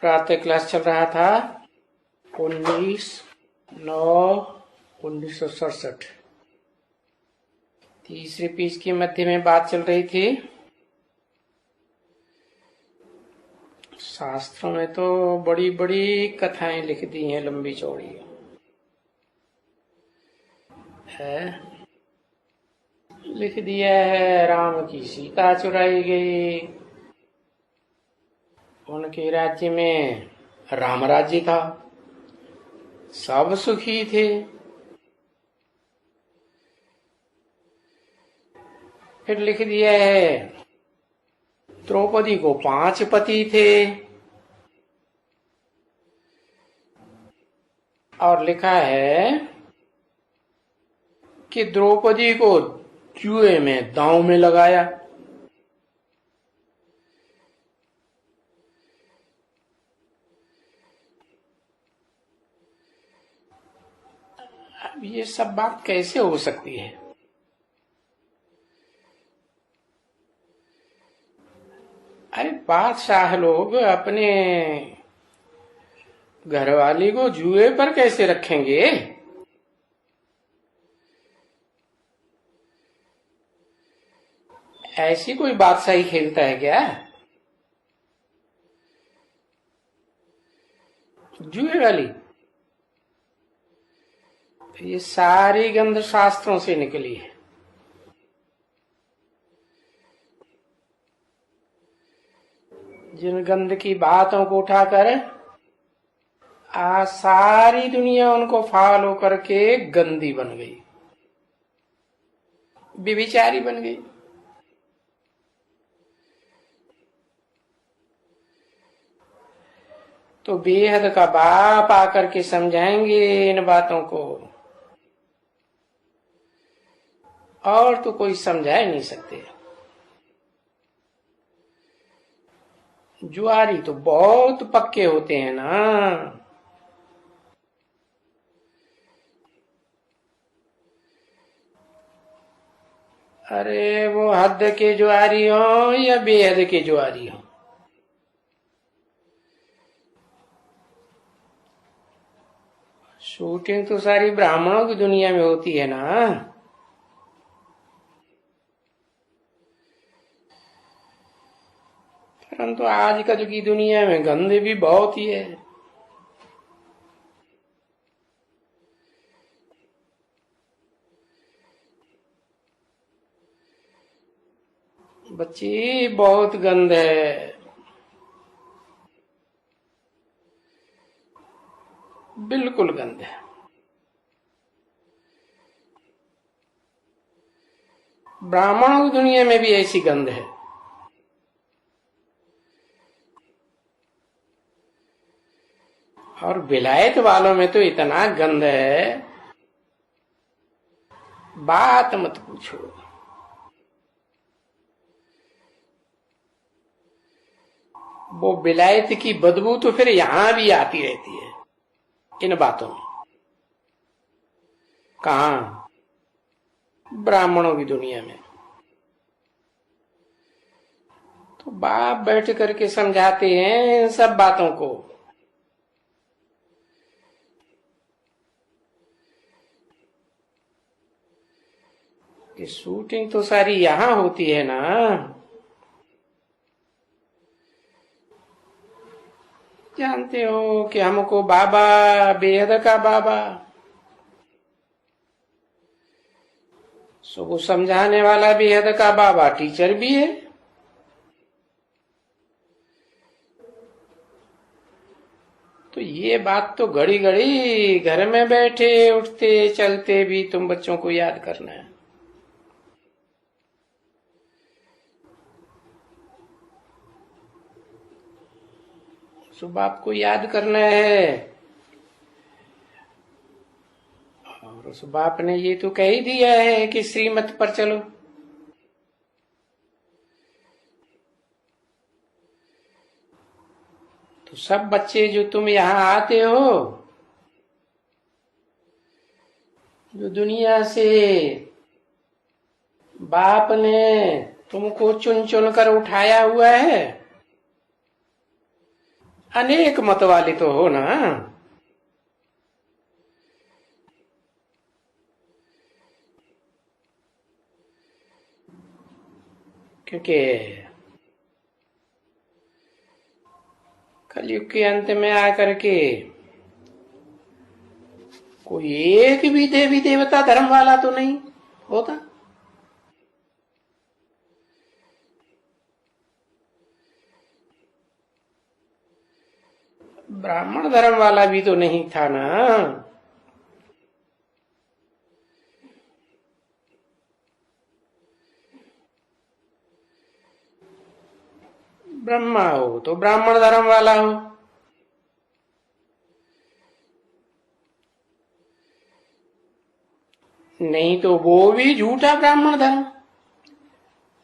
प्रातः क्लास चल रहा था 19/9/1967। तीसरे पेज के मध्य में बात चल रही थी। शास्त्रों में तो बड़ी बड़ी कथाएं लिख दी हैं, लंबी चौड़ी है। लिख दिया है राम की सीता चुराई गई, उनके राज्य में राम राज्य था, सब सुखी थे। फिर लिख दिया है द्रौपदी को 5 पति थे, और लिखा है कि द्रौपदी को जुए में दांव में लगाया। अब ये सब बात कैसे हो सकती है? अरे बादशाह लोग अपने घरवाली को जुए पर कैसे रखेंगे? ऐसी कोई बादशाही खेलता है क्या? जुए वाली? ये सारी गंध शास्त्रों से निकली है। जिन गंध की बातों को उठाकर आज सारी दुनिया उनको फॉलो करके गंदी बन गई, व्यभिचारी बन गई। तो बेहद का बाप आकर के समझाएंगे इन बातों को, और तो कोई समझा ही नहीं सकते। जुआरी तो बहुत पक्के होते हैं ना। अरे वो हद के जुआरी हो या बेहद के जुआरी हो, शूटिंग तो सारी ब्राह्मणों की दुनिया में होती है ना। परंतु आजकल की दुनिया में गंध भी बहुत ही है। बच्ची बहुत गंध है, बिल्कुल गंध है। ब्राह्मणों की दुनिया में भी ऐसी गंध है। और विलायत वालों में तो इतना गंध है, बात मत पूछो। वो विलायत की बदबू तो फिर यहां भी आती रहती है इन बातों में। कहां? ब्राह्मणों की दुनिया में। तो बाप बैठ करके समझाते हैं इन सब बातों को। कि शूटिंग तो सारी यहां होती है ना। जानते हो कि हमको बाबा, बेहद का बाबा, सबको समझाने वाला बेहद का बाबा टीचर भी है। तो ये बात तो घड़ी घड़ी घर में बैठे उठते चलते भी तुम बच्चों को याद करना है। उस बाप को याद करना है। और उस बाप ने ये तो कह ही दिया है कि श्रीमत पर चलो। तो सब बच्चे जो तुम यहां आते हो, जो दुनिया से बाप ने तुमको चुन चुन कर उठाया हुआ है, अनेक मत वाले तो हो ना। क्योंकि कलयुग के अंत में आकर के कोई एक भी देवी देवता धर्म वाला तो नहीं होता। ब्राह्मण धर्म वाला भी तो नहीं था ना। ब्रह्मा हो तो ब्राह्मण धर्म वाला हो, नहीं तो वो भी झूठा ब्राह्मण धर्म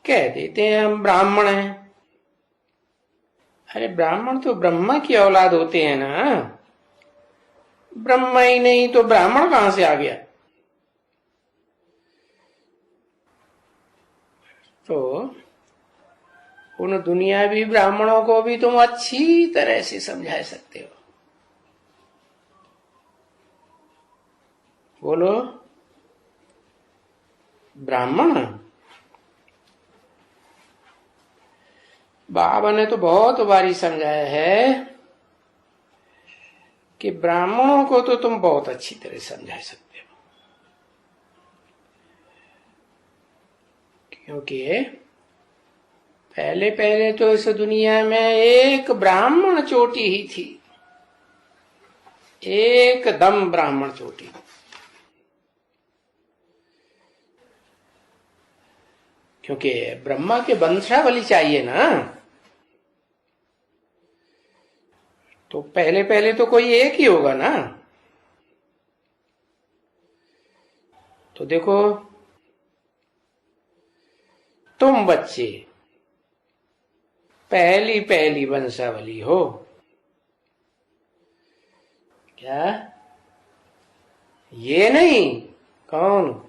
कह देते हैं हम ब्राह्मण हैं। अरे ब्राह्मण तो ब्रह्मा की औलाद होते हैं ना। ब्रह्मा ही नहीं तो ब्राह्मण कहां से आ गया? तो उन दुनियावी ब्राह्मणों को भी तुम अच्छी तरह से समझा सकते हो। बोलो, ब्राह्मण बाबा ने तो बहुत बारी समझाया है कि ब्राह्मणों को तो तुम बहुत अच्छी तरह समझा सकते हो, क्योंकि पहले पहले तो इस दुनिया में एक ब्राह्मण चोटी ही थी, एकदम ब्राह्मण चोटी। क्योंकि ब्रह्मा के वंशावली चाहिए ना, तो पहले पहले तो कोई एक ही होगा ना। तो देखो, तुम बच्चे पहली पहली वंशावली हो क्या? ये नहीं, कौन?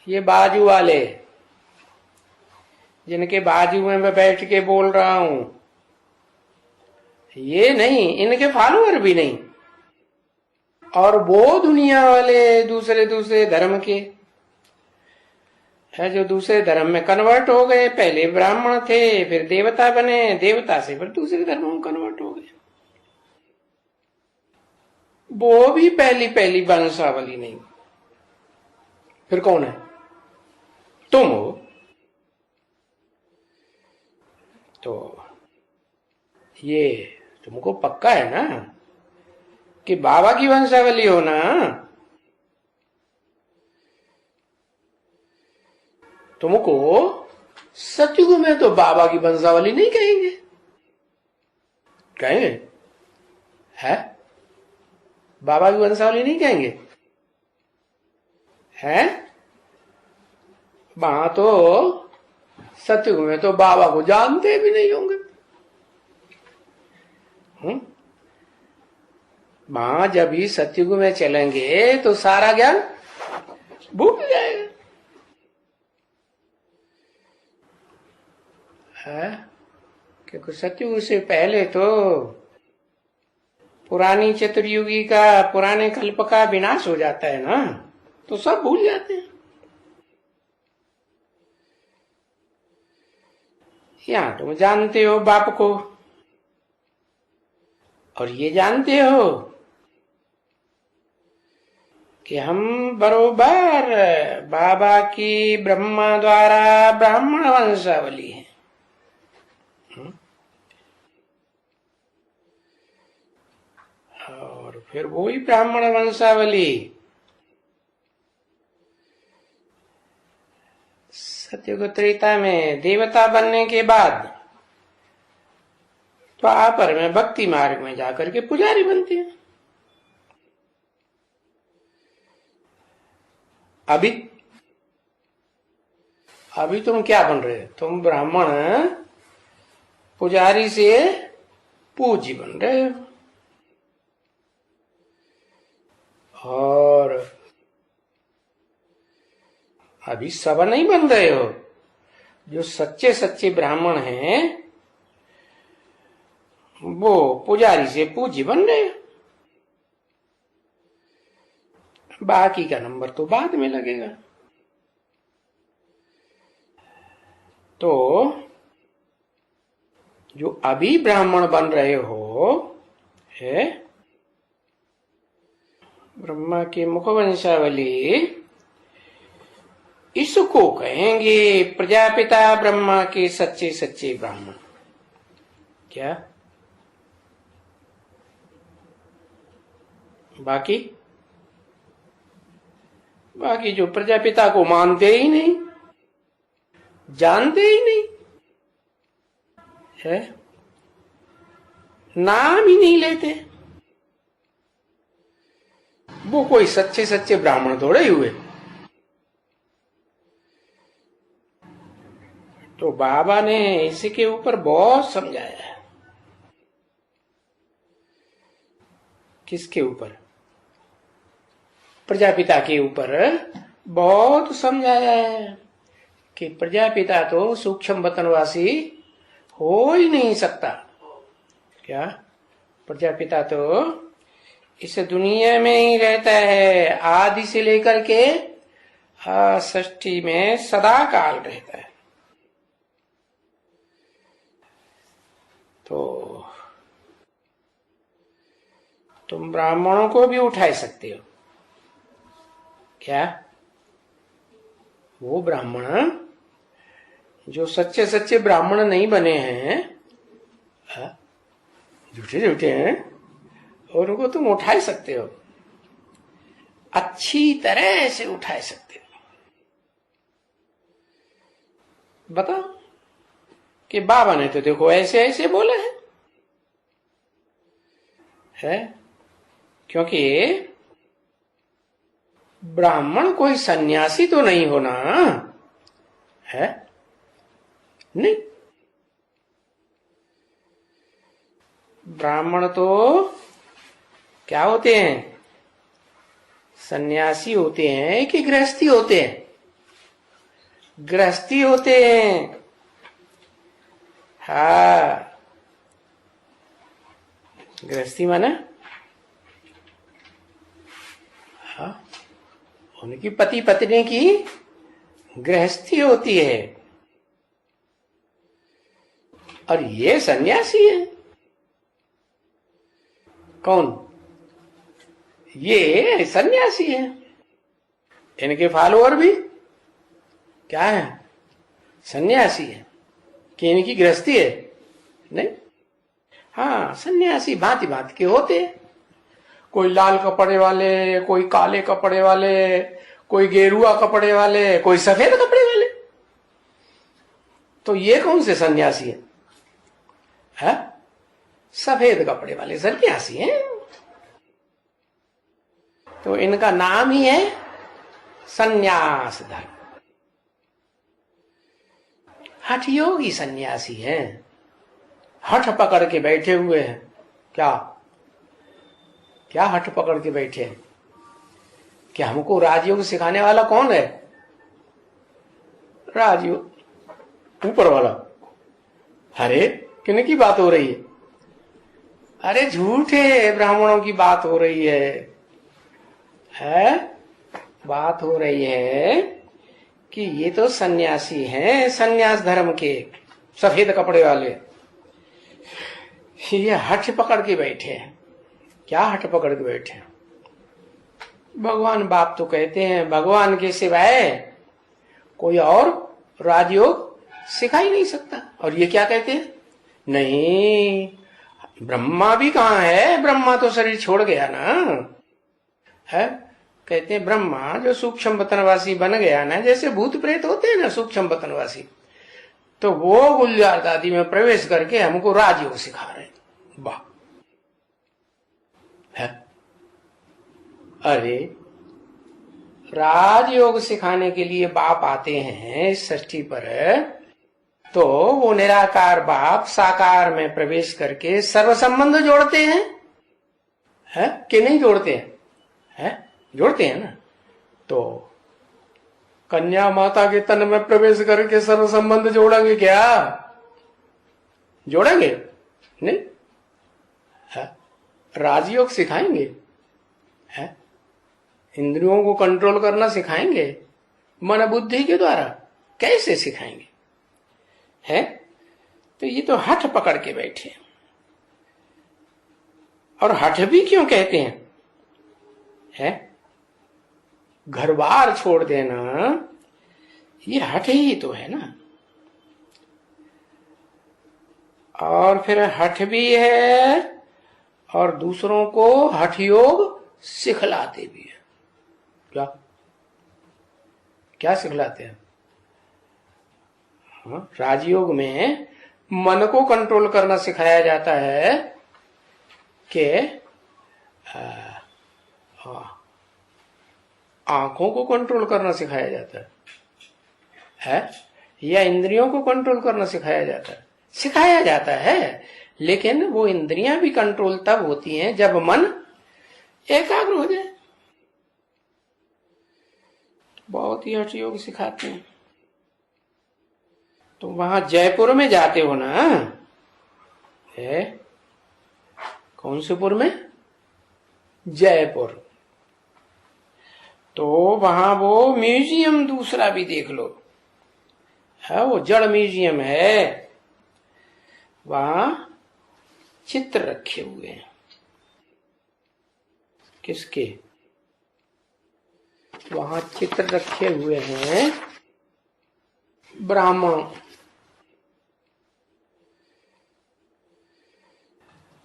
ये बाजू वाले, जिनके बाजू में मैं बैठ के बोल रहा हूं, ये नहीं, इनके फॉलोअर भी नहीं। और वो दुनिया वाले दूसरे दूसरे धर्म के है, जो दूसरे धर्म में कन्वर्ट हो गए। पहले ब्राह्मण थे, फिर देवता बने, देवता से फिर दूसरे धर्मों में कन्वर्ट हो गए। वो भी पहली पहली वंशावली नहीं। फिर कौन है? तुम हो। तो ये तुमको पक्का है ना कि बाबा की वंशावली हो ना? तुमको सतयुग में तो बाबा की वंशावली नहीं कहेंगे। कहेंगे? है? बाबा की वंशावली नहीं कहेंगे? है? वहां तो सतयुग में तो बाबा को जानते भी नहीं होंगे। वहां जब ही सतयुग में चलेंगे तो सारा ज्ञान भूल जाएगा। है? क्योंकि सतयुग से पहले तो पुरानी चतुर्युगी का, पुराने कल्प का विनाश हो जाता है ना, तो सब भूल जाते हैं। यहां तुम जानते हो बाप को, और ये जानते हो कि हम बरोबर बाबा की ब्रह्मा द्वारा ब्राह्मण वंशावली है। और फिर वही ब्राह्मण वंशावली सतयुग त्रेता में देवता बनने के बाद द्वापर में भक्ति मार्ग में जाकर के पुजारी बनते हैं। अभी तुम क्या बन रहे हो? तुम ब्राह्मण पुजारी से पूज्य बन रहे हो, और अभी सब नहीं बन रहे हो। जो सच्चे सच्चे ब्राह्मण हैं वो पुजारी से पूजी बन गए, बाकी का नंबर तो बाद में लगेगा। तो जो अभी ब्राह्मण बन रहे हो है, ब्रह्मा की मुखवंशावली, इसको कहेंगे प्रजापिता ब्रह्मा के सच्चे सच्चे ब्राह्मण। क्या बाकी बाकी जो प्रजापिता को मानते ही नहीं, जानते ही नहीं है, नाम ही नहीं लेते, वो कोई सच्चे सच्चे ब्राह्मण थोड़े ही हुए। तो बाबा ने इसके ऊपर बहुत समझाया है। किसके ऊपर? प्रजापिता के ऊपर बहुत समझाया है कि प्रजापिता तो सूक्ष्म वतनवासी हो ही नहीं सकता। क्या? प्रजापिता तो इस दुनिया में ही रहता है, आदि से लेकर के षष्ठी में सदा काल रहता है। तो तुम ब्राह्मणों को भी उठा सकते हो। क्या? वो ब्राह्मण जो सच्चे सच्चे ब्राह्मण नहीं बने हैं, झूठे झूठे हैं, और उनको तुम उठा सकते हो, अच्छी तरह से उठा सकते हो। बताओ कि बाबा ने तो देखो ऐसे ऐसे बोला है? क्योंकि ब्राह्मण कोई सन्यासी तो नहीं होना है, नहीं। ब्राह्मण तो क्या होते हैं? सन्यासी होते हैं कि गृहस्थी होते हैं? गृहस्थी होते हैं। हाँ, गृहस्थी माने हाँ, उनकी पति पत्नी की गृहस्थी होती है, और ये सन्यासी है। कौन? ये सन्यासी है। इनके फॉलोअर भी क्या है? सन्यासी है। कि इनकी गृहस्थी है? नहीं। हाँ, सन्यासी भांति भांति के होते हैं। कोई लाल कपड़े वाले, कोई काले कपड़े वाले, कोई गेरुआ कपड़े वाले, कोई सफेद कपड़े वाले। तो ये कौन से सन्यासी है? सफेद कपड़े वाले सन्यासी हैं। तो इनका नाम ही है सन्यास धर्म। हठ योगी सन्यासी हैं, हठ पकड़ के बैठे हुए हैं। क्या क्या हठ पकड़ के बैठे हैं? कि हमको राजयोग सिखाने वाला कौन है? राजयोग ऊपर वाला। अरे किन की बात हो रही है? अरे झूठे ब्राह्मणों की बात हो रही है? बात हो रही है कि ये तो सन्यासी हैं, सन्यास धर्म के, सफेद कपड़े वाले। ये हठ पकड़ के बैठे हैं। क्या हठ पकड़ के बैठे हैं? भगवान बाप तो कहते हैं भगवान के सिवाय कोई और राजयोग सिखा ही नहीं सकता। और ये क्या कहते हैं? नहीं, ब्रह्मा भी कहाँ है? ब्रह्मा तो शरीर छोड़ गया ना है। कहते हैं ब्रह्मा जो सूक्ष्म वतनवासी बन गया ना, जैसे भूत प्रेत होते हैं ना सूक्ष्म वतनवासी, तो वो गुलजार दादी में प्रवेश करके हमको राजयोग सिखा रहे हैं। वाह है। अरे राजयोग सिखाने के लिए बाप आते हैं षष्ठी पर, तो वो निराकार बाप साकार में प्रवेश करके सर्व संबंध जोड़ते हैं, है कि नहीं जोड़ते हैं? जोड़ते हैं ना। तो कन्या माता के तन में प्रवेश करके सर्व संबंध जोड़ेंगे क्या? जोड़ेंगे नहीं। है? राजयोग सिखाएंगे? है? इंद्रियों को कंट्रोल करना सिखाएंगे मन बुद्धि के द्वारा? कैसे सिखाएंगे? है? तो ये तो हठ पकड़ के बैठे। और हठ भी क्यों कहते हैं? है? घर बार छोड़ देना ये हठ ही तो है ना। और फिर हठ भी है और दूसरों को हठ योग सिखलाते भी है। क्या क्या सिखलाते हैं? हाँ, राजयोग में मन को कंट्रोल करना सिखाया जाता है कि आंखों को कंट्रोल करना सिखाया जाता है या इंद्रियों को कंट्रोल करना सिखाया जाता है? सिखाया जाता है, लेकिन वो इंद्रियां भी कंट्रोल तब होती हैं जब मन एकाग्र हो जाए। बहुत ही हठ योग सिखाते हैं। तो वहां जयपुर में जाते हो ना? है? कौन से पुर में? जयपुर। तो वहां वो म्यूजियम दूसरा भी देख लो, है वो जड़ म्यूजियम है। वहां चित्र रखे हुए हैं। किसके? वहां चित्र रखे हुए हैं ब्राह्मणों।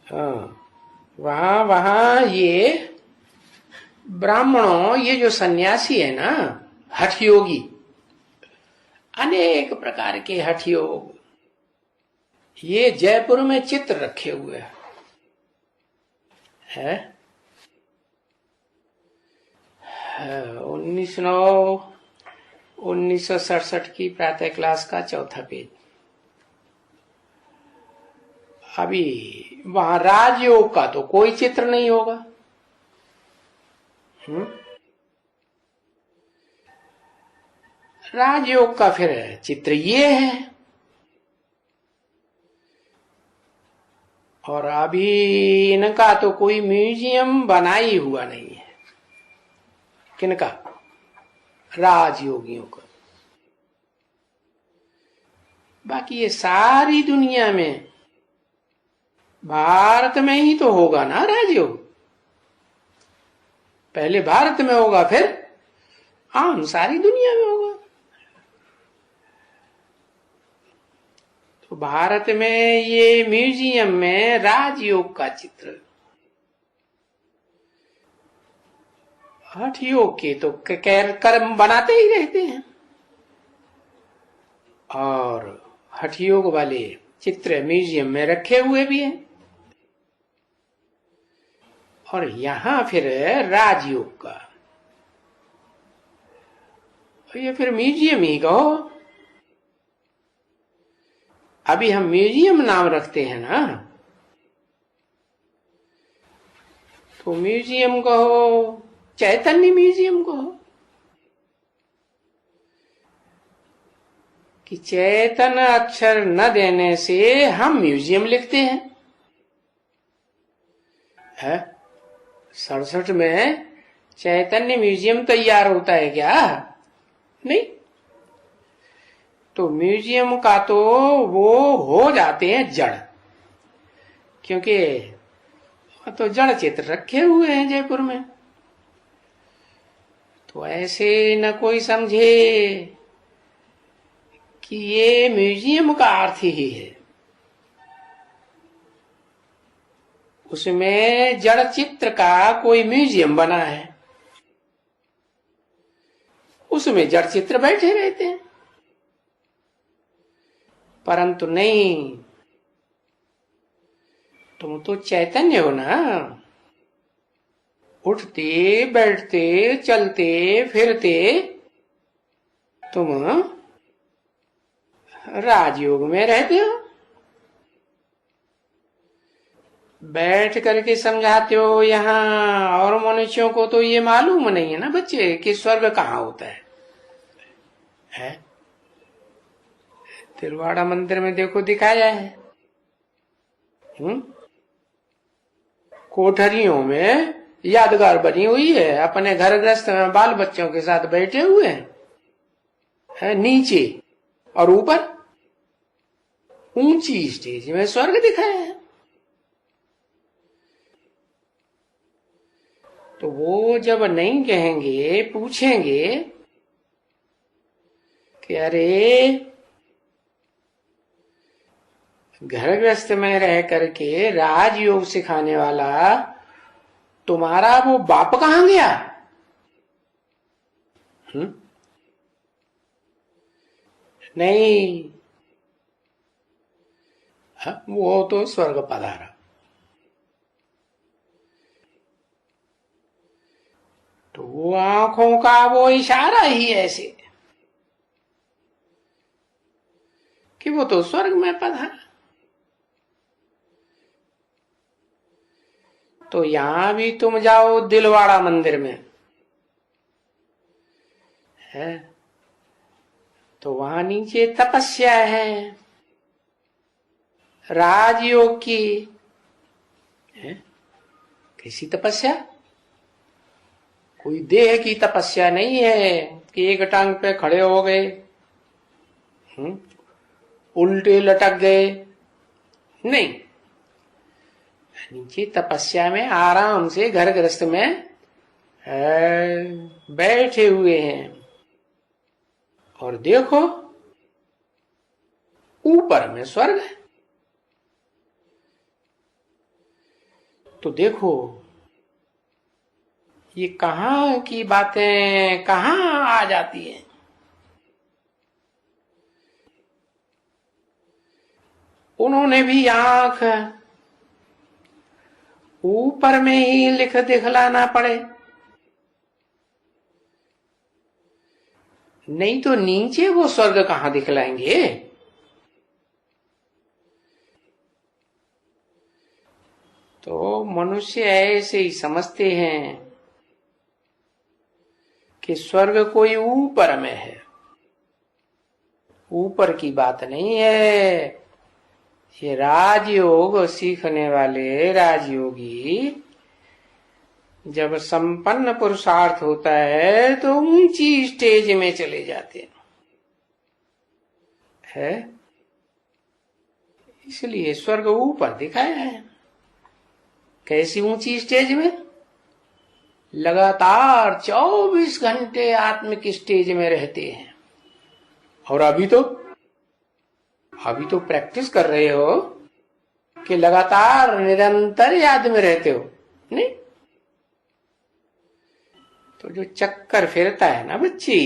हाँ, वहां वहां ये ब्राह्मणों, ये जो सन्यासी है ना, हठ योगी, अनेक प्रकार के हठ योग, ये जयपुर में चित्र रखे हुए हैं। 1967 की प्रातः क्लास का चौथा पेज। अभी वहां राजयोग का तो कोई चित्र नहीं होगा। राजयोग का फिर चित्र ये है। और अभी इनका तो कोई म्यूजियम बना ही हुआ नहीं है। किनका? राजयोगियों का। बाकी ये सारी दुनिया में, भारत में ही तो होगा ना राजयोग। पहले भारत में होगा, फिर आम सारी दुनिया में होगा। तो भारत में ये म्यूजियम में राजयोग का चित्र, हठ योग के तो कर्म बनाते ही रहते हैं, और हठ योग वाले चित्र म्यूजियम में रखे हुए भी हैं। और यहां फिर राजयोग का, ये फिर म्यूजियम ही कहो। अभी हम म्यूजियम नाम रखते हैं ना, तो म्यूजियम कहो, चैतन्य म्यूजियम कहो, कि चैतन अक्षर न देने से हम म्यूजियम लिखते हैं। 67 में चैतन्य म्यूजियम तैयार होता है क्या? नहीं। तो म्यूजियम का तो वो हो जाते हैं जड़, क्योंकि तो जड़ चित्र रखे हुए हैं जयपुर में। तो ऐसे न कोई समझे कि ये म्यूजियम का अर्थ ही है। उसमें जड़ चित्र का कोई म्यूजियम बना है, उसमें जड़ चित्र बैठे रहते हैं। परंतु नहीं, तुम तो चैतन्य हो ना। उठते बैठते चलते फिरते तुम राजयोग में रहते हो। बैठ करके समझाते हो यहाँ, और मनुष्यों को तो ये मालूम नहीं है ना बच्चे कि स्वर्ग कहाँ होता है? तिलवाड़ा मंदिर में देखो दिखाया है। कोठरियों में यादगार बनी हुई है, अपने घर गृहस्थ में बाल बच्चों के साथ बैठे हुए हैं, है नीचे, और ऊपर ऊंची स्टेज में स्वर्ग दिखाया है। तो वो जब नहीं कहेंगे, पूछेंगे कि अरे घर गृहस्थ में रह करके राजयोग सिखाने वाला तुम्हारा वो बाप कहां गया? नहीं, वो तो स्वर्ग पधारा। तो वो आंखों का वो इशारा ही ऐसे कि वो तो स्वर्ग में पधारा। तो यहां भी तुम जाओ दिलवाड़ा मंदिर में, है तो वहां नीचे तपस्या है राजयोग की, है कैसी तपस्या? कोई देह की तपस्या नहीं है कि एक टांग पे खड़े हो गए, उल्टे लटक गए, नहीं। नीचे तपस्या में आराम से घर गृहस्थ में बैठे हुए हैं। और देखो ऊपर में स्वर्ग है। तो देखो ये कहां की बातें कहां आ जाती हैं। उन्होंने भी आंख ऊपर में ही लिख दिखलाना पड़े, नहीं तो नीचे वो स्वर्ग कहां दिखलाएंगे। तो मनुष्य ऐसे ही समझते हैं कि स्वर्ग कोई ऊपर में है। ऊपर की बात नहीं है। ये राजयोग सीखने वाले राजयोगी जब संपन्न पुरुषार्थ होता है तो ऊंची स्टेज में चले जाते हैं। इसलिए स्वर्ग ऊपर दिखाया है। कैसी ऊंची स्टेज में? लगातार 24 घंटे आत्मिक स्टेज में रहते हैं। और अभी तो प्रैक्टिस कर रहे हो कि लगातार निरंतर याद में रहते हो, नहीं? तो जो चक्कर फिरता है ना बच्ची,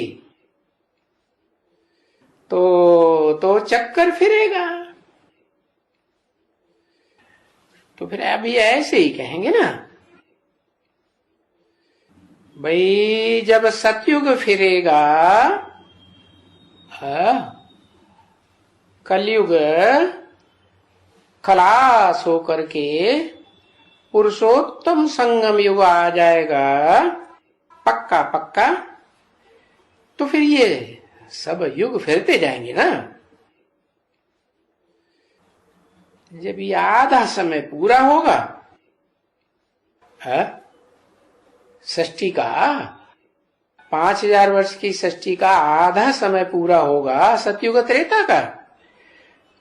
तो चक्कर फिरेगा। तो फिर अभी ऐसे ही कहेंगे ना भाई, जब सतयुग फिरेगा, कलयुग खलास होकर के पुरुषोत्तम संगम युग आ जाएगा, पक्का पक्का। तो फिर ये सब युग फिरते जाएंगे ना। जब ये आधा समय पूरा होगा, षष्ठी का 5000 वर्ष की षष्ठी का आधा समय पूरा होगा सतयुग त्रेता का,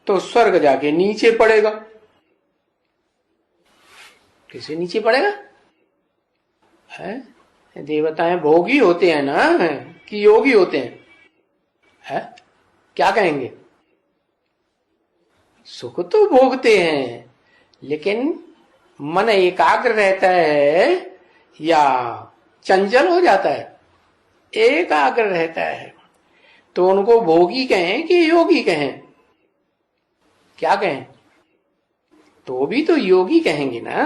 तो स्वर्ग जाके नीचे पड़ेगा। किसे नीचे पड़ेगा? देवताएं भोगी होते हैं ना कि योगी होते हैं? क्या कहेंगे? सुख तो भोगते हैं, लेकिन मन एकाग्र रहता है या चंचल हो जाता है? एकाग्र रहता है। तो उनको भोगी कहें कि योगी कहें? क्या कहें? तो भी तो योगी कहेंगे ना।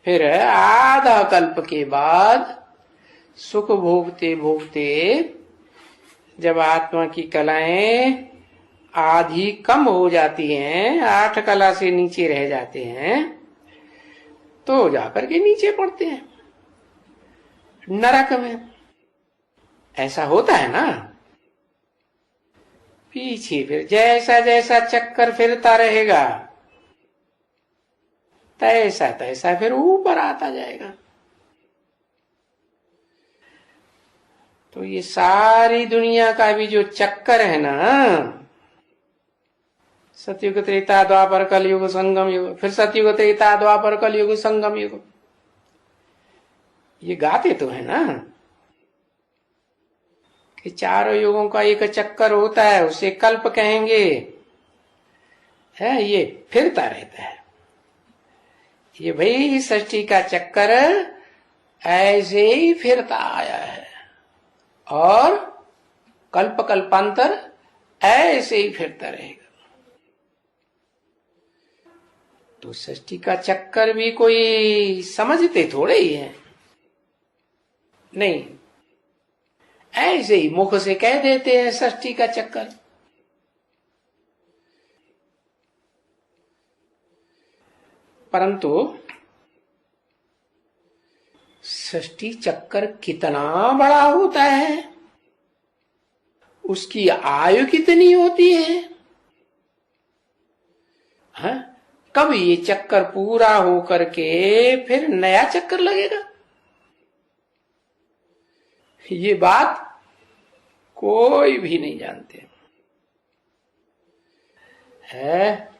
फिर आधा कल्प के बाद सुख भोगते भोगते जब आत्मा की कलाएं आधी कम हो जाती हैं, 8 कला से नीचे रह जाते हैं, तो जाकर के नीचे पड़ते हैं नरक में। ऐसा होता है ना। पीछे फिर जैसा जैसा चक्कर फिरता रहेगा, तैसा तैसा फिर ऊपर आता जाएगा। तो ये सारी दुनिया का भी जो चक्कर है ना, सतयुग त्रेता द्वापर कलयुग संगम युग, फिर सतयुग त्रेता द्वापर कलयुग संगम युग, ये गाते तो है ना कि चारों युगों का एक चक्कर होता है, उसे कल्प कहेंगे। है ये फिरता रहता है। ये भाई सृष्टि का चक्कर ऐसे ही फिरता आया है और कल्प कल्पांतर ऐसे ही फिरता रहेगा। तो सृष्टि का चक्कर भी कोई समझते थोड़े ही है, नहीं, ऐसे ही मुख से कह देते हैं सृष्टि का चक्कर। परंतु सृष्टि चक्कर कितना बड़ा होता है, उसकी आयु कितनी होती है, हाँ? कब ये चक्कर पूरा होकर के फिर नया चक्कर लगेगा, ये बात कोई भी नहीं जानते है।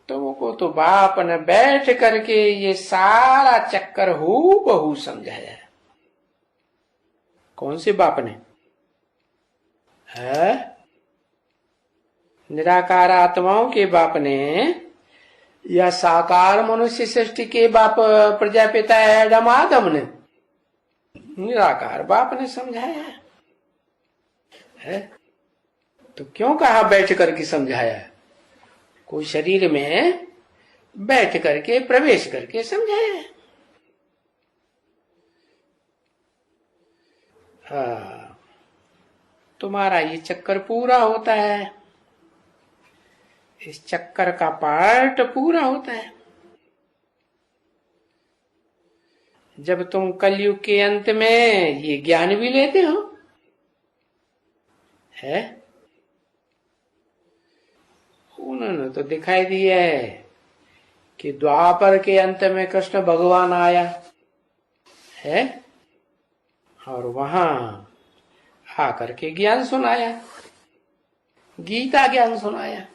तुमको तो बाप ने बैठ करके ये सारा चक्कर हूबहू समझाया है। कौन से बाप ने है? निराकार आत्माओं के बाप ने या साकार मनुष्य सृष्टि के बाप प्रजापिता एडम आदम ने? निराकार बाप ने समझाया है। तो क्यों कहा बैठ करके समझाया है? कोई शरीर में बैठ करके प्रवेश करके समझाया है। हाँ, तुम्हारा ये चक्कर पूरा होता है, इस चक्कर का पार्ट पूरा होता है जब तुम कलयुग के अंत में ये ज्ञान भी लेते हो, है? उन्होंने तो दिखाई दिया है कि द्वापर के अंत में कृष्ण भगवान आया है और वहां आकर के ज्ञान सुनाया, गीता ज्ञान सुनाया।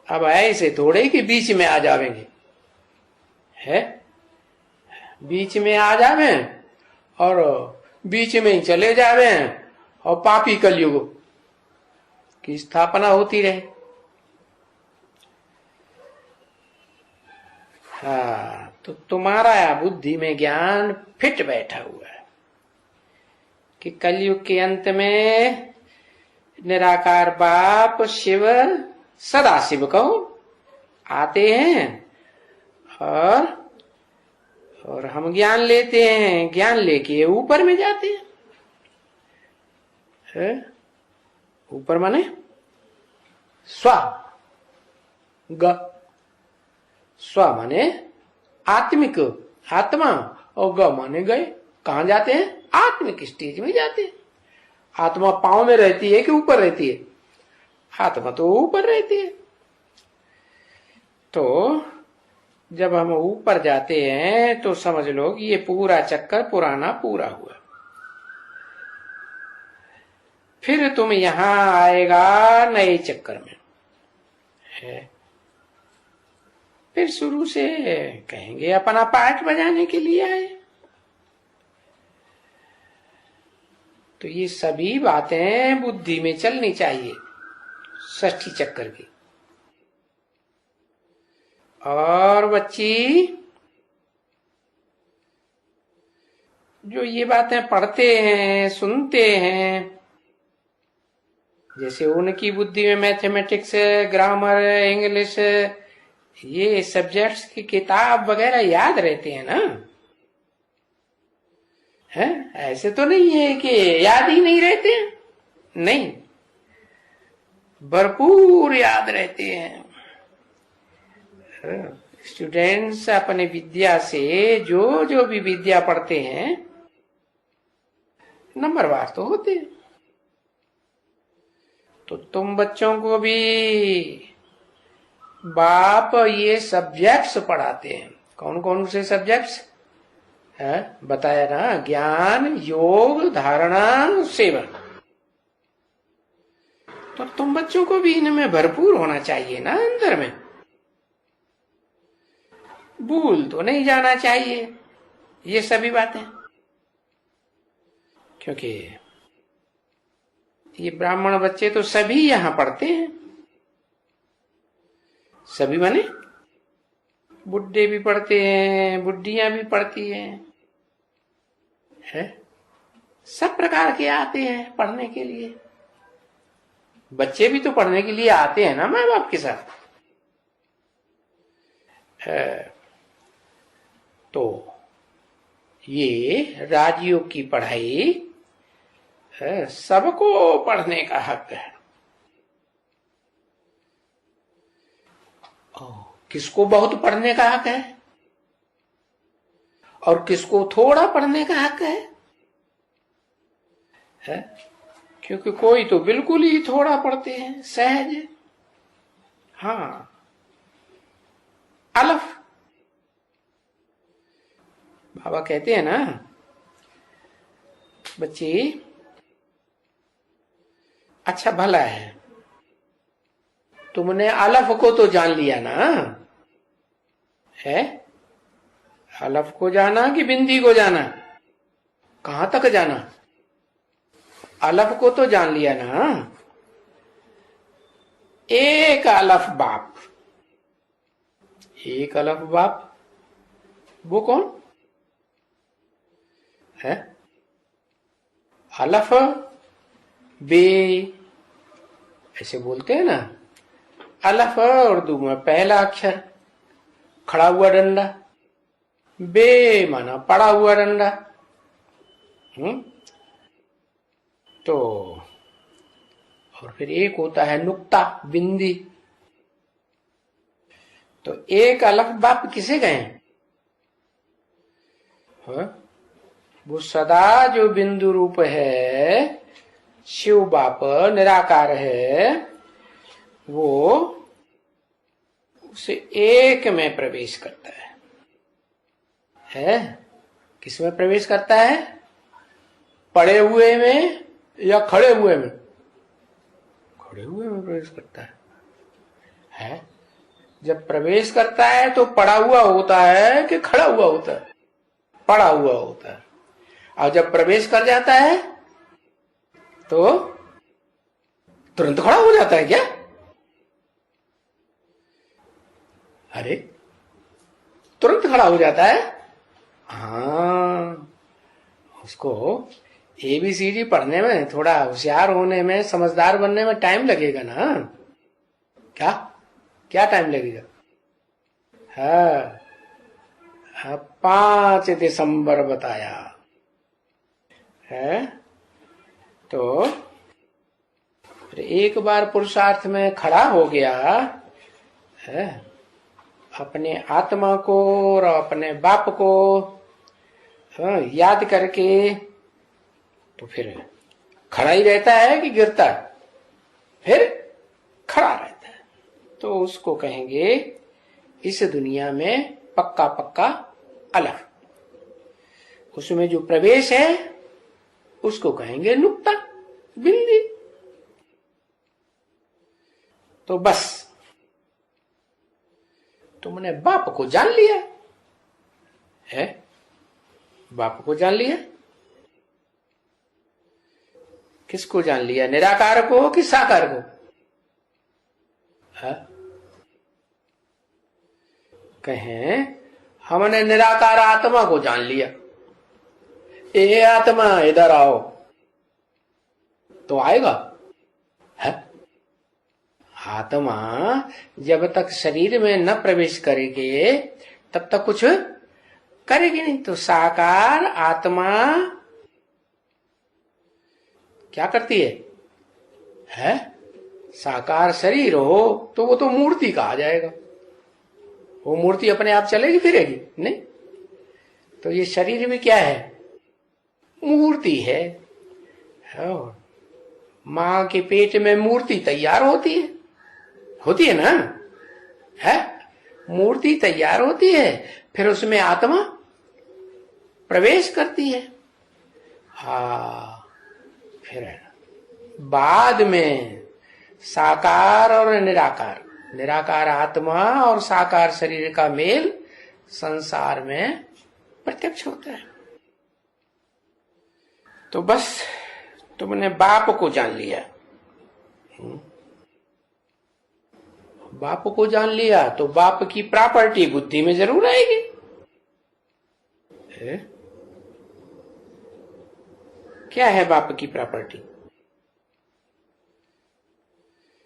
अब ऐसे थोड़े कि बीच में आ जावेंगे, है? बीच में आ जावे और बीच में ही चले जावे और पापी कलयुग की स्थापना होती रहे। हाँ, तो तुम्हारा बुद्धि में ज्ञान फिट बैठा हुआ है कि कलयुग के अंत में निराकार बाप शिव, सदा शिव कहो, आते हैं और हम ज्ञान लेते हैं, ज्ञान लेके ऊपर में जाते हैं। ऊपर माने स्व, स्व माने आत्मिक, आत्मा, और ग माने गए। कहां जाते हैं? आत्मिक स्टेज में जाते हैं। आत्मा पांव में रहती है कि ऊपर रहती है? आत्मा तो ऊपर रहती है। तो जब हम ऊपर जाते हैं तो समझ लो कि ये पूरा चक्कर पुराना पूरा हुआ। फिर तुम यहां आएगा नए चक्कर में, है? फिर शुरू से कहेंगे अपना पाठ बजाने के लिए आए। तो ये सभी बातें बुद्धि में चलनी चाहिए षष्ठी चक्कर की। और बच्ची जो ये बातें पढ़ते हैं, सुनते हैं, जैसे उनकी बुद्धि में मैथमेटिक्स, ग्रामर, इंग्लिश, ये सब्जेक्ट्स की किताब वगैरह याद रहते हैं ना, है? ऐसे तो नहीं है कि याद ही नहीं रहते, नहीं, भरपूर याद रहते हैं। स्टूडेंट्स अपने विद्या से जो जो भी विद्या पढ़ते हैं नंबरवार तो होते हैं। तो तुम बच्चों को भी बाप ये सब्जेक्ट्स पढ़ाते हैं। कौन कौन से सब्जेक्ट्स है बताया ना, ज्ञान, योग, धारणा, सेवन। तो तुम बच्चों को भी इनमें भरपूर होना चाहिए ना, अंदर में भूल तो नहीं जाना चाहिए ये सभी बातें, क्योंकि ये ब्राह्मण बच्चे तो सभी यहां पढ़ते हैं। सभी माने बुड्ढे भी पढ़ते हैं, बुड्ढियां भी पढ़ती हैं, है? सब प्रकार के आते हैं पढ़ने के लिए। बच्चे भी तो पढ़ने के लिए आते हैं ना माँ बाप के साथ। तो ये राजयोग की पढ़ाई सबको पढ़ने का हक है। किसको बहुत पढ़ने का हक है और किसको थोड़ा पढ़ने का हक है? क्योंकि कोई तो बिल्कुल ही थोड़ा पढ़ते हैं, सहज। हाँ, अलफ बाबा कहते हैं ना, बच्ची अच्छा भला है, तुमने अलफ को तो जान लिया ना, है? अलफ को जाना कि बिंदी को जाना? कहां तक जाना? अलफ को तो जान लिया ना। एक अलफ बाप, एक अलफ बाप, वो कौन है? अलफ बे ऐसे बोलते हैं ना। अलफ उर्दू में पहला अक्षर, खड़ा हुआ डंडा, बे माना पड़ा हुआ डंडा। तो और फिर एक होता है नुक्ता, बिंदी। तो एक अलफ बाप किसे गए? वो सदा जो बिंदु रूप है, शिव बाप निराकार है, वो उसे एक में प्रवेश करता है? किसमें प्रवेश करता है? पड़े हुए में या खड़े हुए में? खड़े हुए में प्रवेश करता है? जब प्रवेश करता है तो पड़ा हुआ होता है कि खड़ा हुआ होता है? पड़ा हुआ होता है। और जब प्रवेश कर जाता है तो तुरंत खड़ा हो जाता है क्या? अरे तुरंत खड़ा हो जाता है। हाँ, उसको ABCD पढ़ने में, थोड़ा होशियार होने में, समझदार बनने में टाइम लगेगा ना। क्या क्या टाइम लगेगा? हाँ, 5 दिसंबर बताया है। तो एक बार पुरुषार्थ में खड़ा हो गया है, अपने आत्मा को और अपने बाप को याद करके, तो फिर खड़ा ही रहता है कि गिरता है? फिर खड़ा रहता है। तो उसको कहेंगे इस दुनिया में पक्का पक्का अलफ। उसमें जो प्रवेश है उसको कहेंगे नुक्ता, बिंदी। तो बस तुमने बाप को जान लिया है, बाप को जान लिया। किसको जान लिया? निराकार को कि साकार को? है? कहें हमने निराकार आत्मा को जान लिया। ए आत्मा इधर आओ, तो आएगा? है? आत्मा जब तक शरीर में न प्रवेश करेगी तब तक कुछ करेगी नहीं। तो साकार आत्मा क्या करती है? साकार शरीर हो तो वो तो मूर्ति कहा जाएगा। वो मूर्ति अपने आप चलेगी फिरेगी नहीं। तो ये शरीर भी क्या है? मूर्ति है। माँ के पेट में मूर्ति तैयार होती है ना। है, मूर्ति तैयार होती है, फिर उसमें आत्मा प्रवेश करती है। फिर बाद में साकार और निराकार, निराकार आत्मा और साकार शरीर का मेल संसार में प्रत्यक्ष होता है। तो बस तुमने बाप को जान लिया, बाप को जान लिया तो बाप की प्रॉपर्टी बुद्धि में जरूर आएगी। क्या है बाप की प्रॉपर्टी?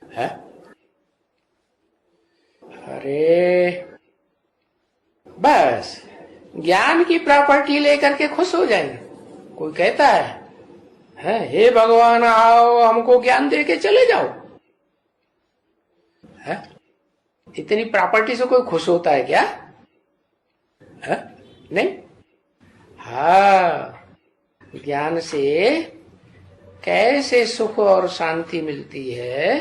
है अरे बस ज्ञान की प्रॉपर्टी लेकर के खुश हो जाएंगे। कोई कहता है हे भगवान आओ हमको ज्ञान दे के चले जाओ, है? इतनी प्रॉपर्टी से कोई खुश होता है क्या? है? नहीं। ज्ञान से कैसे सुख और शांति मिलती है,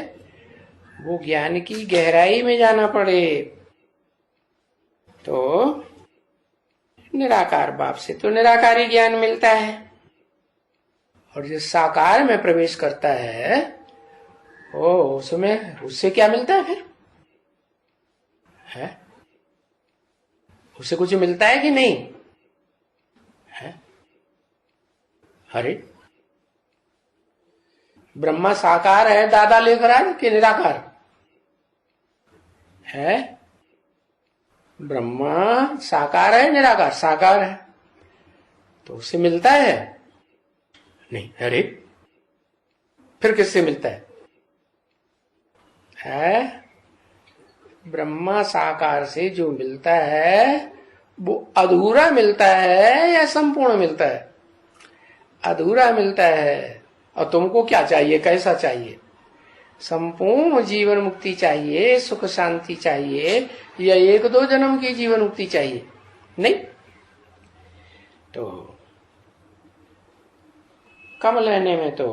वो ज्ञान की गहराई में जाना पड़े। तो निराकार बाप से तो निराकारी ज्ञान मिलता है, और जो साकार में प्रवेश करता है उसमें उससे क्या मिलता है फिर? है उससे कुछ मिलता है कि नहीं? है अरे ब्रह्मा साकार है, दादा लेकर आए कि निराकार है? ब्रह्मा साकार है, निराकार साकार है, तो उससे मिलता है नहीं। अरे फिर किससे मिलता है? ब्रह्मा साकार से जो मिलता है वो अधूरा मिलता है या संपूर्ण मिलता है? अधूरा मिलता है। और तुमको क्या चाहिए, कैसा चाहिए? संपूर्ण जीवन मुक्ति चाहिए, सुख शांति चाहिए, या एक दो जन्म की जीवन मुक्ति चाहिए? नहीं। तो कम लेने में तो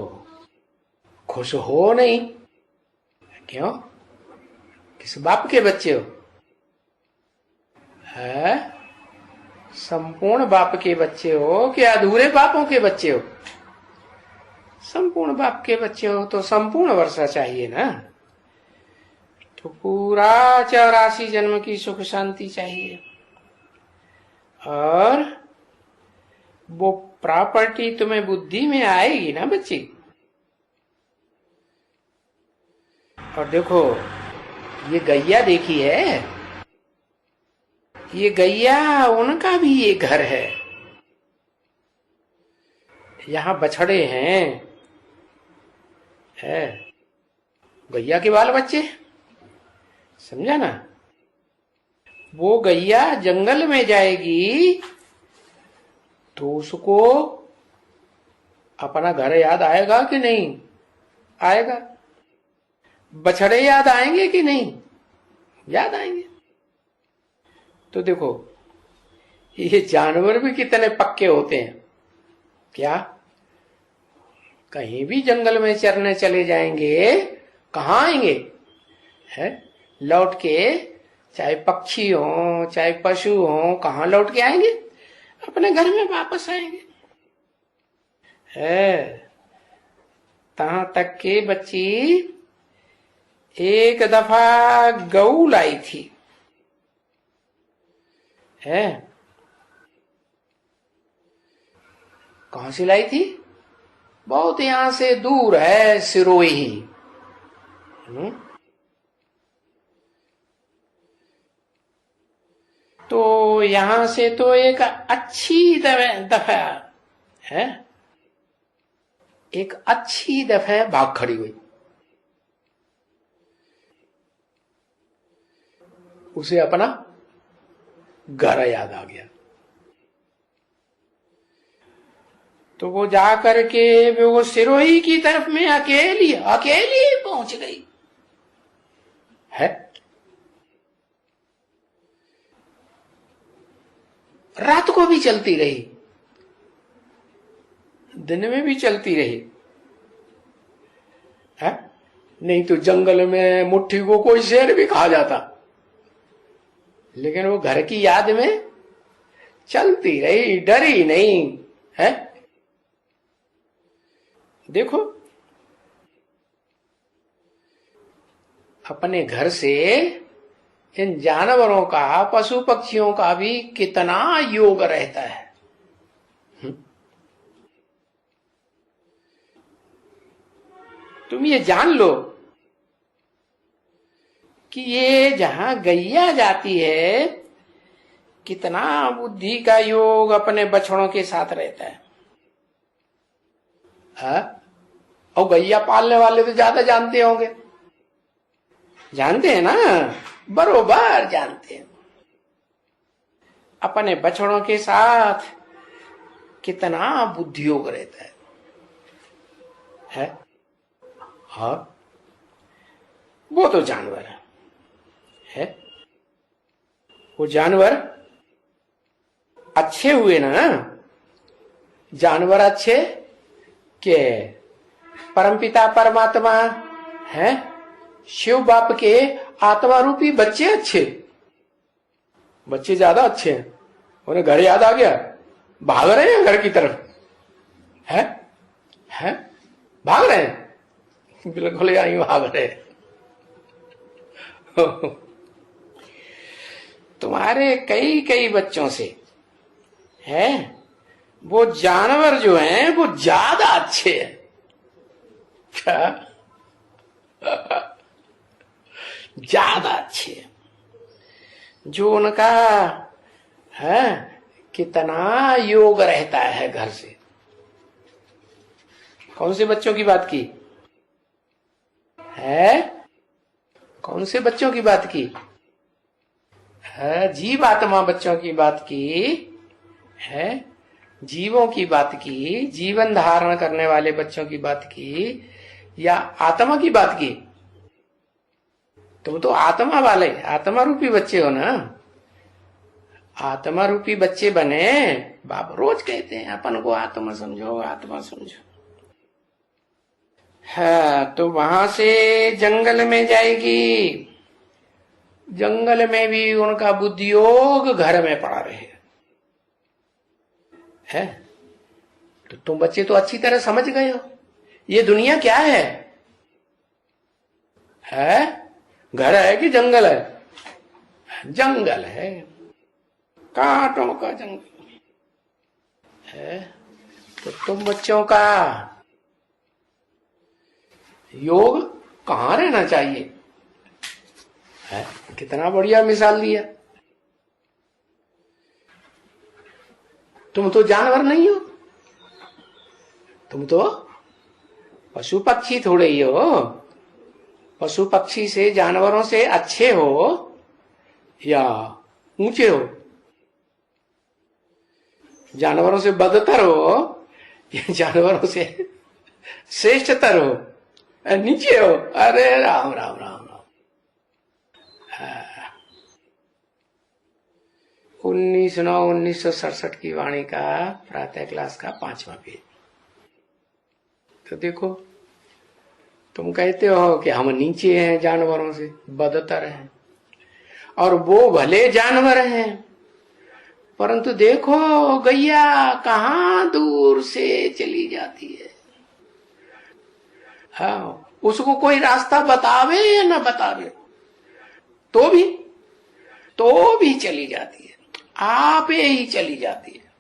खुश हो नहीं। क्यों? किस बाप के बच्चे हो? है संपूर्ण बाप के बच्चे हो कि अधूरे बापों के बच्चे हो? संपूर्ण बाप के बच्चे हो तो संपूर्ण वर्षा चाहिए ना। तो पूरा 84 जन्म की सुख शांति चाहिए, और वो प्रॉपर्टी तुम्हें बुद्धि में आएगी ना बच्ची। और देखो ये गैया देखी है, ये गैया उनका भी ये घर है। यहाँ बछड़े हैं, है गैया के बाल बच्चे, समझा ना? वो गैया जंगल में जाएगी तो उसको अपना घर याद आएगा कि नहीं आएगा? बछड़े याद आएंगे कि नहीं? याद आएंगे। तो देखो ये जानवर भी कितने पक्के होते हैं। क्या कहीं भी जंगल में चरने चले जाएंगे, कहाँ आएंगे? है लौट के, चाहे पक्षी हो चाहे पशु हो, कहाँ लौट के आएंगे? अपने घर में वापस आएंगे। है तहां तक के बच्ची एक दफा गऊ लाई थी, है कहां से लाई थी? बहुत यहां से दूर है, सिरोही। तो यहां से तो एक अच्छी दफा है, एक अच्छी दफा भाग खड़ी हुई। उसे अपना घर याद आ गया, तो वो जा करके वो सिरोही की तरफ में अकेली अकेली पहुंच गई। है रात को भी चलती रही, दिन में भी चलती रही। है नहीं तो जंगल में मुट्ठी को कोई शेर भी खा जाता, लेकिन वो घर की याद में चलती रही, डरी नहीं है। देखो अपने घर से इन जानवरों का, पशु पक्षियों का भी कितना योग रहता है। तुम ये जान लो कि ये जहां गैया जाती है, कितना बुद्धि का योग अपने बछड़ों के साथ रहता है। और गैया पालने वाले तो ज्यादा जानते होंगे, जानते हैं ना, बरोबर जानते हैं अपने बछड़ों के साथ कितना बुद्धि योग रहता है? हाँ, वो तो जानवर है। वो जानवर अच्छे हुए ना, जानवर अच्छे के परमपिता परमात्मा है, शिव बाप के आत्मा रूपी बच्चे अच्छे, बच्चे ज्यादा अच्छे हैं। उन्हें घर याद आ गया, भाग रहे हैं घर की तरफ, है भाग रहे हैं, बिल्कुल यही भाग रहे हैं। तुम्हारे कई कई बच्चों से है, वो जानवर जो हैं वो ज्यादा अच्छे हैं। क्या? ज्यादा अच्छे हैं, जो उनका है कितना योग रहता है घर से। कौन से बच्चों की बात की है? कौन से बच्चों की बात की है? जीव आत्मा बच्चों की बात की है, जीवों की बात की, जीवन धारण करने वाले बच्चों की बात की, या आत्मा की बात की? तुम तो आत्मा वाले, आत्मा रूपी बच्चे हो ना। आत्मा रूपी बच्चे बने, बाप रोज कहते हैं अपन को आत्मा समझो, आत्मा समझो। हाँ, तो वहां से जंगल में जाएगी, जंगल में भी उनका बुद्धि योग घर में पड़ा रहे है। तो तुम बच्चे तो अच्छी तरह समझ गए हो ये दुनिया क्या है? घर है कि जंगल है? जंगल है, कांटों का जंगल है। तो तुम बच्चों का योग कहां रहना चाहिए है? कितना बढ़िया मिसाल दिया। तुम तो जानवर नहीं हो, तुम तो पशु पक्षी थोड़े ही हो। पशु पक्षी से, जानवरों से अच्छे हो या ऊंचे हो? जानवरों से बदतर हो या जानवरों से श्रेष्ठतर हो, नीचे हो? अरे राम राम राम राम। 19/9/1967 की वाणी का प्रातः क्लास का 5वां पेज। तो देखो, तुम कहते हो कि हम नीचे हैं जानवरों से, बदतर हैं, और वो भले जानवर हैं, परंतु देखो गैया कहां दूर से चली जाती है। हाँ, उसको कोई रास्ता बतावे या ना बतावे, तो भी चली जाती है, आप ही चली जाती है।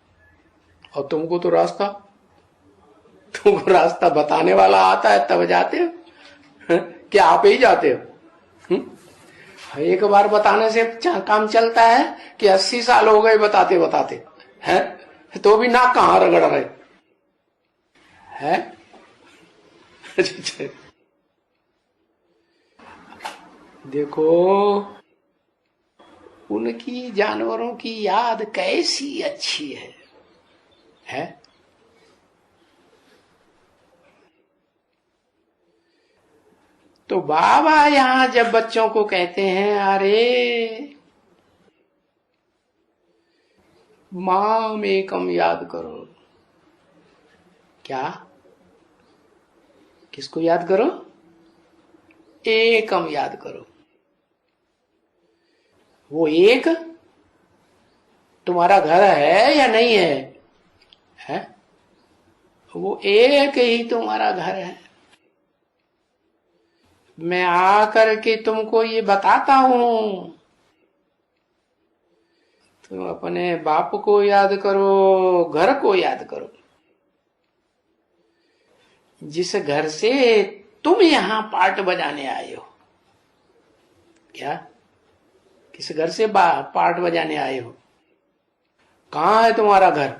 और तुमको रास्ता बताने वाला आता है तब जाते हो, कि आप ही जाते हो? एक बार बताने से काम चलता है कि 80 साल हो गए बताते बताते हैं, तो भी नाक कहां रगड़ रहे हैं? देखो उनकी, जानवरों की याद कैसी अच्छी है? तो बाबा यहां जब बच्चों को कहते हैं, अरे माम एकम याद करो, क्या? किसको याद करो? एकम याद करो। वो एक तुम्हारा घर है या नहीं है? है? वो एक ही तुम्हारा घर है। मैं आकर के तुमको ये बताता हूं, तुम अपने बाप को याद करो, घर को याद करो, जिस घर से तुम यहां पार्ट बजाने आए हो। क्या? किस घर से पार्ट बजाने आए हो? कहां है तुम्हारा घर?